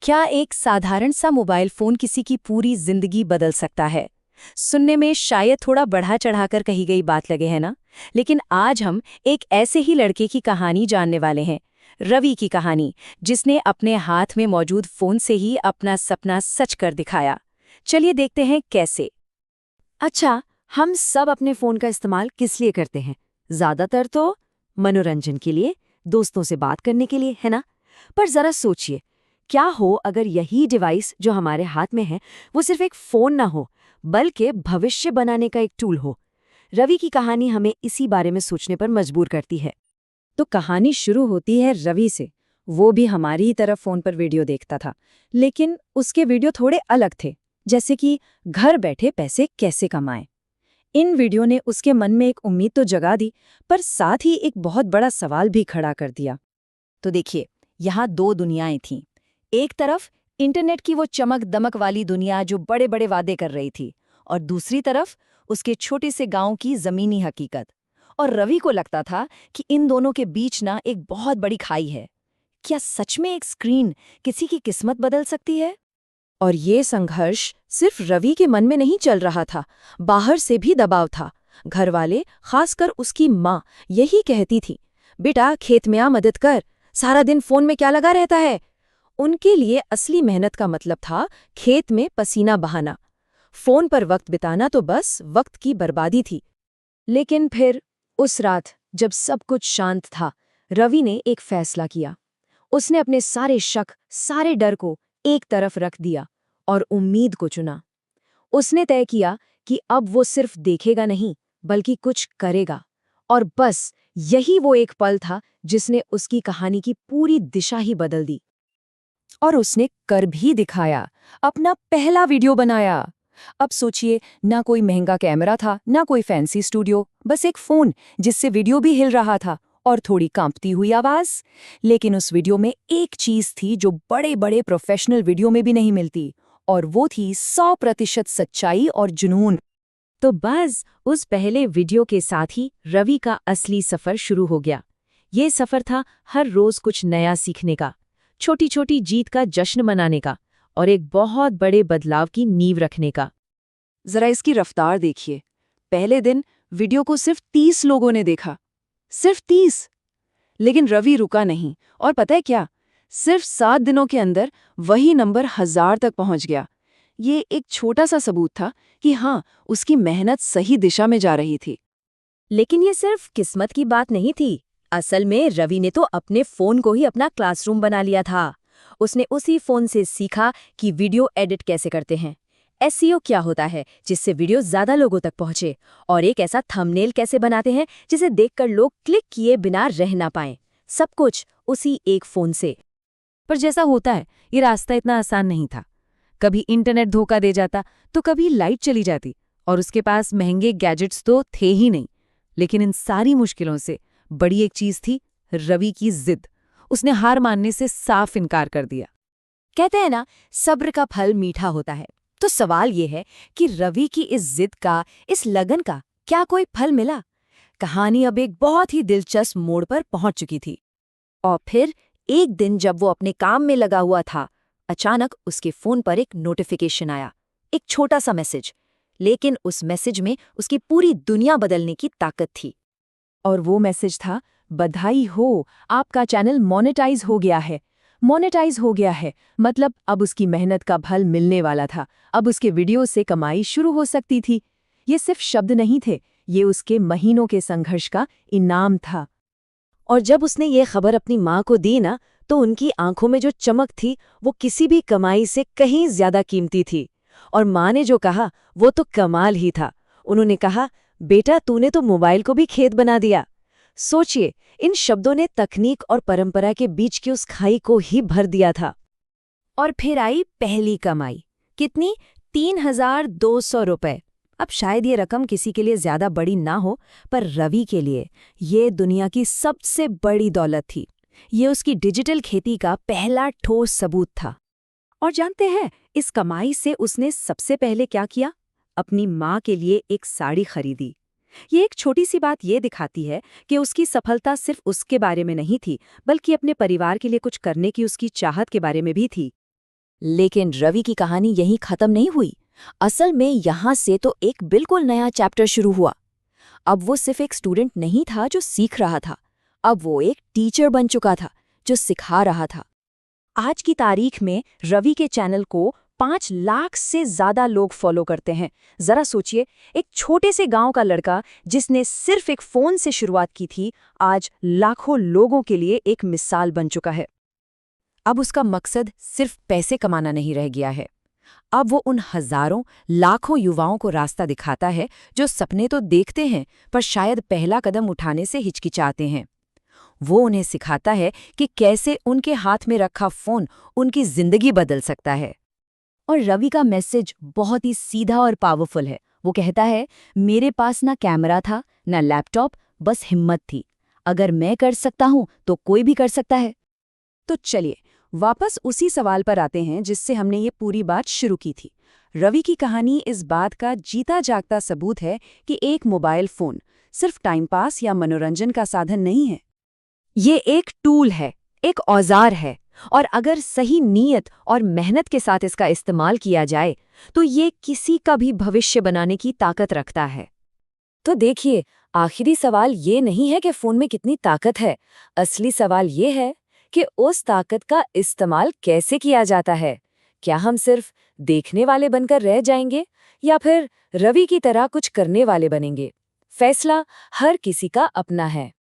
क्या एक साधारण सा मोबाइल फोन किसी की पूरी जिंदगी बदल सकता है? सुनने में शायद थोड़ा बढ़ा चढ़ाकर कही गई बात लगे है ना। लेकिन आज हम एक ऐसे ही लड़के की कहानी जानने वाले हैं, रवि की कहानी, जिसने अपने हाथ में मौजूद फोन से ही अपना सपना सच कर दिखाया। चलिए देखते हैं कैसे। अच्छा, हम सब अपने फ़ोन का इस्तेमाल किस लिए करते हैं? ज़्यादातर तो मनोरंजन के लिए, दोस्तों से बात करने के लिए, है ना? पर ज़रा सोचिए, क्या हो अगर यही डिवाइस जो हमारे हाथ में है, वो सिर्फ एक फ़ोन ना हो, बल्कि भविष्य बनाने का एक टूल हो? रवि की कहानी हमें इसी बारे में सोचने पर मजबूर करती है। तो कहानी शुरू होती है रवि से। वो भी हमारी ही तरफ फोन पर वीडियो देखता था, लेकिन उसके वीडियो थोड़े अलग थे। जैसे कि घर बैठे पैसे कैसे कमाएं। इन वीडियो ने उसके मन में एक उम्मीद तो जगा दी, पर साथ ही एक बहुत बड़ा सवाल भी खड़ा कर दिया। तो देखिए, यहाँ दो दुनियाएं थीं। एक तरफ इंटरनेट की वो चमक दमक वाली दुनिया जो बड़े बड़े वादे कर रही थी, और दूसरी तरफ उसके छोटे से गांव की जमीनी हकीकत। और रवि को लगता था कि इन दोनों के बीच ना एक बहुत बड़ी खाई है। क्या सच में एक स्क्रीन किसी की किस्मत बदल सकती है? और ये संघर्ष सिर्फ रवि के मन में नहीं चल रहा था, बाहर से भी दबाव था। घर वाले, खासकर उसकी माँ, यही कहती थी, बेटा खेत में आ मदद कर, सारा दिन फोन में क्या लगा रहता है। उनके लिए असली मेहनत का मतलब था खेत में पसीना बहाना। फोन पर वक्त बिताना तो बस वक्त की बर्बादी थी। लेकिन फिर उस रात जब सब कुछ शांत था, रवि ने एक फैसला किया। उसने अपने सारे शक, सारे डर को एक तरफ रख दिया और उम्मीद को चुना। उसने तय किया कि अब वो सिर्फ देखेगा नहीं, बल्कि कुछ करेगा। और बस यही वो एक पल था जिसने उसकी कहानी की पूरी दिशा ही बदल दी। और उसने कर भी दिखाया, अपना पहला वीडियो बनाया। अब सोचिए, ना कोई महंगा कैमरा था, ना कोई फैंसी स्टूडियो, बस एक फोन जिससे वीडियो भी हिल रहा था और थोड़ी कांपती हुई आवाज। लेकिन उस वीडियो में एक चीज थी जो बड़े बड़े प्रोफेशनल वीडियो में भी नहीं मिलती, और वो थी 100% सच्चाई और जुनून। तो बस उस पहले वीडियो के साथ ही रवि का असली सफर शुरू हो गया। ये सफर था हर रोज कुछ नया सीखने का, छोटी छोटी जीत का जश्न मनाने का, और एक बहुत बड़े बदलाव की नींव रखने का। जरा इसकी रफ्तार देखिए। पहले दिन वीडियो को सिर्फ 30 लोगों ने देखा, सिर्फ 30। लेकिन रवि रुका नहीं, और पता है क्या, सिर्फ 7 दिनों के अंदर वही नंबर 1000 तक पहुंच गया। ये एक छोटा सा सबूत था कि हाँ, उसकी मेहनत सही दिशा में जा रही थी। लेकिन ये सिर्फ किस्मत की बात नहीं थी। असल में रवि ने तो अपने फोन को ही अपना क्लासरूम बना लिया था। उसने उसी फोन से सीखा कि वीडियो एडिट कैसे करते हैं, एसईओ क्या होता है जिससे वीडियो ज्यादा लोगों तक पहुंचे, और एक ऐसा थंबनेल कैसे बनाते हैं जिसे देखकर लोग क्लिक किए बिना रह ना पाएं। सब कुछ उसी एक फोन से। पर जैसा होता है, ये रास्ता इतना आसान नहीं था। कभी इंटरनेट धोखा दे जाता, तो कभी लाइट चली जाती, और उसके पास महंगे गैजेट्स तो थे ही नहीं। लेकिन इन सारी मुश्किलों से बड़ी एक चीज थी, रवि की जिद। उसने हार मानने से साफ इनकार कर दिया। कहते हैं ना, सब्र का फल मीठा होता है। तो सवाल ये है कि रवि की इस जिद का, इस लगन का क्या कोई फल मिला? कहानी अब एक बहुत ही दिलचस्प मोड़ पर पहुंच चुकी थी। और फिर एक दिन जब वो अपने काम में लगा हुआ था, अचानक उसके फोन पर एक नोटिफिकेशन आया। एक छोटा सा मैसेज, लेकिन उस मैसेज में उसकी पूरी दुनिया बदलने की ताकत थी। और वो मैसेज था, बधाई हो, आपका चैनल मोनेटाइज हो गया है। मोनेटाइज हो गया है मतलब अब उसकी मेहनत का फल मिलने वाला था। अब उसके वीडियो से कमाई शुरू हो सकती थी। ये सिर्फ शब्द नहीं थे, ये उसके महीनों के संघर्ष का इनाम था। और जब उसने ये खबर अपनी माँ को दी ना, तो उनकी आंखों में जो चमक थी, वो किसी भी कमाई से कहीं ज्यादा कीमती थी। और माँ ने जो कहा, वो तो कमाल ही था। उन्होंने कहा, बेटा तूने तो मोबाइल को भी खेत बना दिया। सोचिए, इन शब्दों ने तकनीक और परंपरा के बीच की उस खाई को ही भर दिया था। और फिर आई पहली कमाई। कितनी? 3200 रुपए। अब शायद ये रकम किसी के लिए ज्यादा बड़ी ना हो, पर रवि के लिए ये दुनिया की सबसे बड़ी दौलत थी। ये उसकी डिजिटल खेती का पहला ठोस सबूत था। और जानते हैं, इस कमाई से उसने सबसे पहले क्या किया? अपनी माँ के लिए एक साड़ी खरीदी। ये एक छोटी सी बात ये दिखाती है कि उसकी सफलता सिर्फ उसके बारे में नहीं थी, बल्कि अपने परिवार के लिए कुछ करने की उसकी चाहत के बारे में भी थी। लेकिन रवि की कहानी यहीं खत्म नहीं हुई। असल में यहाँ से तो एक बिल्कुल नया चैप्टर शुरू हुआ। अब वो सिर्फ एक स्टूडेंट नहीं था जो सीख रहा था, अब वो एक टीचर बन चुका था जो सिखा रहा था। आज की तारीख में रवि के चैनल को 5 लाख से ज्यादा लोग फॉलो करते हैं। जरा सोचिए, एक छोटे से गांव का लड़का जिसने सिर्फ एक फोन से शुरुआत की थी, आज लाखों लोगों के लिए एक मिसाल बन चुका है। अब उसका मकसद सिर्फ पैसे कमाना नहीं रह गया है। अब वो उन हजारों लाखों युवाओं को रास्ता दिखाता है जो सपने तो देखते हैं पर शायद पहला कदम उठाने से हिचकिचाते हैं। वो उन्हें सिखाता है कि कैसे उनके हाथ में रखा फोन उनकी जिंदगी बदल सकता है। और रवि का मैसेज बहुत ही सीधा और पावरफुल है। वो कहता है, मेरे पास ना कैमरा था ना लैपटॉप, बस हिम्मत थी। अगर मैं कर सकता हूं तो कोई भी कर सकता है। तो चलिए वापस उसी सवाल पर आते हैं जिससे हमने ये पूरी बात शुरू की थी। रवि की कहानी इस बात का जीता जागता सबूत है कि एक मोबाइल फोन सिर्फ टाइम पास या मनोरंजन का साधन नहीं है। ये एक टूल है, एक औजार है, और अगर सही नीयत और मेहनत के साथ इसका इस्तेमाल किया जाए तो ये किसी का भी भविष्य बनाने की ताकत रखता है। तो देखिए, आखिरी सवाल ये नहीं है कि फोन में कितनी ताकत है, असली सवाल ये है कि उस ताकत का इस्तेमाल कैसे किया जाता है। क्या हम सिर्फ देखने वाले बनकर रह जाएंगे या फिर रवि की तरह कुछ करने वाले बनेंगे? फैसला हर किसी का अपना है।